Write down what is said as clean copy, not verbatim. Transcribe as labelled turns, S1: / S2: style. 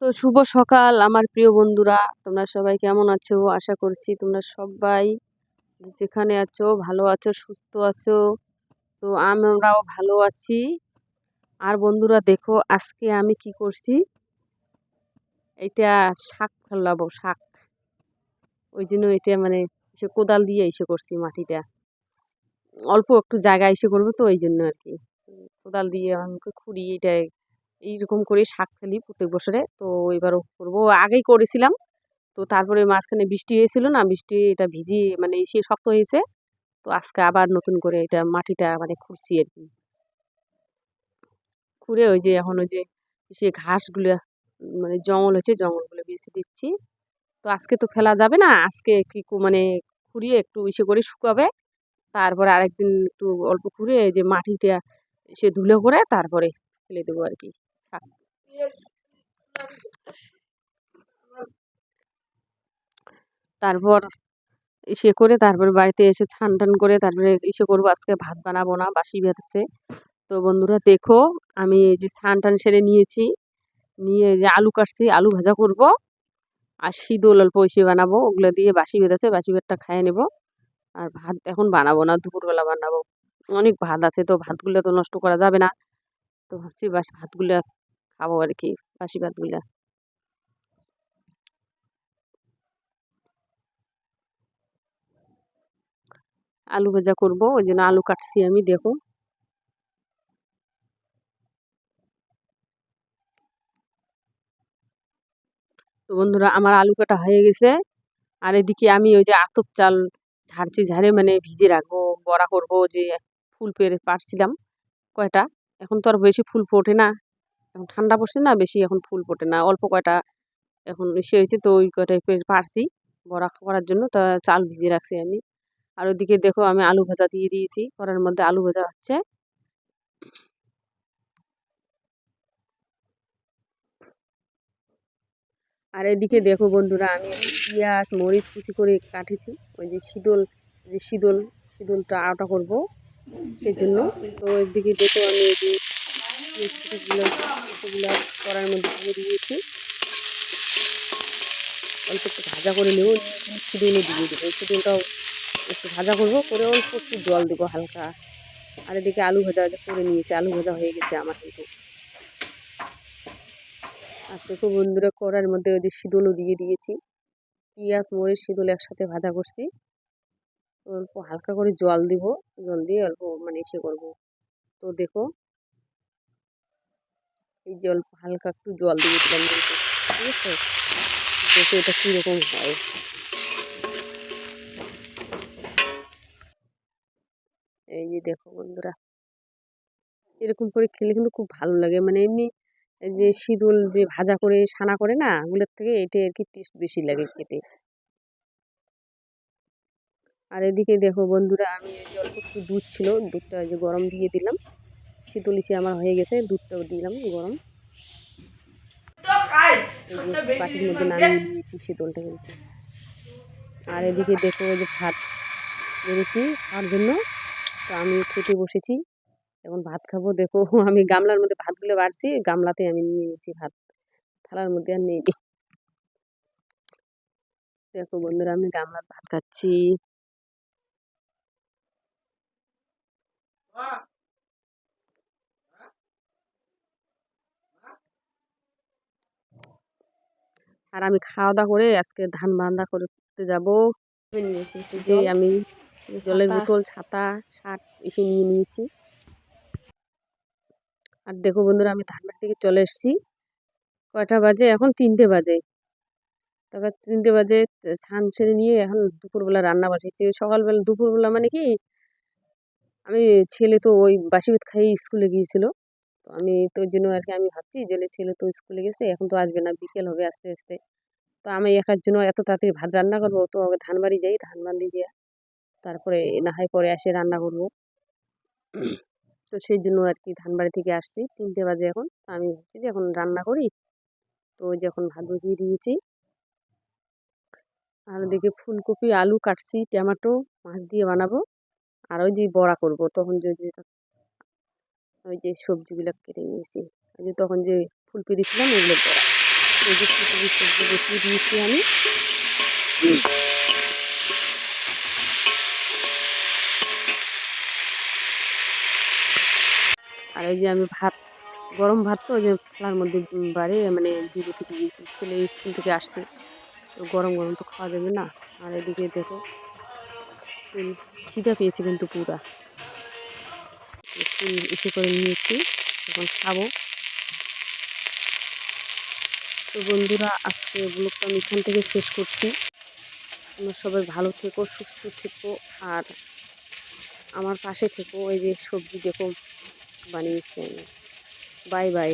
S1: তো শুভ সকাল আমার প্রিয় বন্ধুরা, তোমরা সবাই কেমন আছো? আশা করছি তোমরা সবাই যেখানে আছো ভালো আছো, সুস্থ আছো। তো আমরাও ভালো আছি। আর বন্ধুরা দেখো আজকে আমি কি করছি, এটা শাক ফেলাবো, শাক। ওই জন্য এটা মানে এসে কোদাল দিয়ে এসে করছি মাটিটা, অল্প একটু জায়গা এসে করবো তো ওই জন্য আর কি। কোদাল দিয়ে আমাকে খুঁড়ি এটা এইরকম করে শাক ফেলি প্রত্যেক বছরে। তো এবারও করবো, আগেই করেছিলাম। তো তারপরে মাঝখানে বৃষ্টি হয়েছিল না, বৃষ্টি এটা ভিজিয়ে মানে এসে শক্ত হয়েছে। তো আজকে আবার নতুন করে এটা মাটিটা মানে খুঁড়ছি আর কি। খুঁড়ে ওই যে এখন ওই যে সে ঘাসগুলো মানে জঙ্গল হয়েছে, জঙ্গলগুলো বেছে দিচ্ছি। তো আজকে তো ফেলা যাবে না, আজকে কি মানে খুঁড়িয়ে একটু ইসে করে শুকাবে। তারপরে আরেকদিন একটু অল্প খুঁড়ে যে মাটিটা সে ধুলো করে তারপরে ফেলে দেবো আর কি। তারপর ইসে করে তারপরে বাড়িতে এসে ছান টান করে তারপরে ইসে করবো। আজকে ভাত বানাবো না, বাসি ভাত আছে। তো বন্ধুরা দেখো আমি এই যে ছান টান সেরে নিয়েছি, নিয়ে যে আলু কাটছি, আলু ভাজা করব। আর শীদল অল্প ইসে বানাবো, ওগুলো দিয়ে বাসি ভাত আছে, বাসি ভাতটা খেয়ে নেব। আর ভাত এখন বানাবো না, দুপুরবেলা বানাবো। অনেক ভাত আছে, তো ভাতগুলো তো নষ্ট করা যাবে না। তো ভাবছি বাসি ভাতগুলো খাবো আর কি, বাসি ভাতগুলো। আলু ভাজা করব, ওই জন্য আলু কাটছি আমি দেখো। তো বন্ধুরা আমার আলু কাটা হয়ে গেছে। আর এদিকে আমি ওই যে আতপ চাল ঝাড়ছি, ঝাড়ে মানে ভিজে রাখবো, বড়া করব। যে ফুল পেরে পারছিলাম কয়টা, এখন তো আর বেশি ফুল ফোটে না, এখন ঠান্ডা পড়ছে না, বেশি এখন ফুল ফোটে না, অল্প কয়টা এখন সে হয়েছে। তো ওই কয়টা পারছি বড়া করার জন্য, তা চাল ভিজিয়ে রাখছি আমি। আর ওইদিকে দেখো আমি আলু ভাজা দিয়ে দিয়েছি, করার মধ্যে আলু ভাজা হচ্ছে। আর এদিকে দেখো বন্ধুরা আমি পেঁয়াজ মরিচ কুচি করে কাটেছি, ওই যে শীতলটা আটা করব সেই জন্য। তো এদিকে দেখো আমি এই যে পেঁয়াজ কুচিগুলো কড়াইয়ের মধ্যে দিয়ে দিয়েছি, অল্প একটু ভাজা করে নেব, শীতলও দিয়ে দেবো। শীতলটাও একটু ভাজা করবো, করে অল্প একটু জল দেবো হালকা। আর এদিকে আলু ভাজা করে নিয়েছি, আলু ভাজা হয়ে গেছে আমার কিন্তু। আর দেখো বন্ধুরা কড়াইয়ের মধ্যে ওই যে শীতলও দিয়ে দিয়েছি, পেঁয়াজ মরিচ শীতল একসাথে ভাজা করছি। অল্প হালকা করে জল দিব, জল দিয়ে অল্প মানে ইসে করবো। তো দেখো এই যে অল্প হালকা একটু জল দিয়ে দিলাম কিন্তু, ঠিক আছে। দেখো এটা কীরকম হয়। এই যে দেখো বন্ধুরা এরকম করে খেলে কিন্তু খুব ভালো লাগে, মানে এমনি যে শীতল যে ভাজা করে সানা করে না, ওগুলোর থেকে এটা আর কি টেস্ট বেশি লাগে খেতে। আর এদিকে দেখো বন্ধুরা আমি এই যে অল্প একটু দুধ ছিল, দুধটা যে গরম দিয়ে দিলাম, শীতল ইসে আমার হয়ে গেছে, দুধটাও দিলাম গরম। বাটির মধ্যে নামিয়ে নিয়েছি শীতলটা কিন্তু। আর এদিকে দেখো ওই যে ভাত বেড়েছি খাওয়ার জন্য, তো আমি খেতে বসেছি, এখন ভাত খাবো। দেখো আমি গামলার মধ্যে ভাতগুলো বাড়ছি, গামলাতে আমি নিয়ে নিয়েছি ভাত, থালার মধ্যে আর নেই। দেখো বন্ধুরা আমি গামলার ভাত খাচ্ছি। আর আমি খাওয়া দাওয়া করে আজকে ধান বান্ধা করতে যাবো। যে আমি জলের বোতল ছাতা শার্ট এসে নিয়ে নিয়েছি। আর দেখো বন্ধুরা আমি ধানবাড়ি থেকে চলে এসেছি, কয়টা বাজে এখন 3টে বাজে। তারপর 3টে বাজে ছান ছেড়ে নিয়ে এখন দুপুরবেলা রান্না বসেছি। সকালবেলা দুপুরবেলা মানে কি আমি ছেলে তো ওই বাসি ভাত খাইয়ে স্কুলে গিয়েছিল, তো আমি তো ওই জন্য আর কি আমি ভাবছি যে ছেলে তো স্কুলে গেছে, এখন তো আসবে না, বিকেল হবে আস্তে আস্তে। তো আমি একার জন্য এত তাড়াতাড়ি ভাত রান্না করবো, তো আগে ধান বাড়ি যাই, ধান বান্ধি দিয়ে তারপরে না হয় পরে এসে রান্না করবো। তো সেই জন্য আর কি ধান বাড়ি থেকে আসছি, 3টে বাজে এখন। আমি ভাবছি যে এখন রান্না করি, তো ওই যে এখন ভাত বসিয়ে দিয়েছি। আর ওদিকে ফুলকপি আলু কাটছি, টমেটো মাছ দিয়ে বানাবো। আর ওই যে বড়া করব, তখন যে ওই যে সবজিগুলো কেটে নিয়েছি, ওই যে তখন যে ফুল পেরেছিলাম ওগুলো বড়া। এই যে ফুলকপি সবজি বসিয়ে দিয়েছি আমি। আর এই যে আমি ভাত, গরম ভাত তো ওই যে থালার মধ্যে বাড়িয়ে মানে দিয়ে রেখে দিয়েছি। ছেলে স্কুল থেকে আসছে, তো গরম গরম তো খাওয়া যাবে না। আর এদিকে দেখো ফুল খিদা পেয়েছে কিন্তু পুরা, ফুল ইসে করে নিয়েছি, এখন খাবো। তো বন্ধুরা, আজকে ব্লগটা আমি এখান থেকে শেষ করছি। তোমরা সবাই ভালো থেকো, সুস্থ থেকো, আর আমার পাশে থেকো। এই যে সবজি দেখো বানিয়েছি আমি। Bye bye.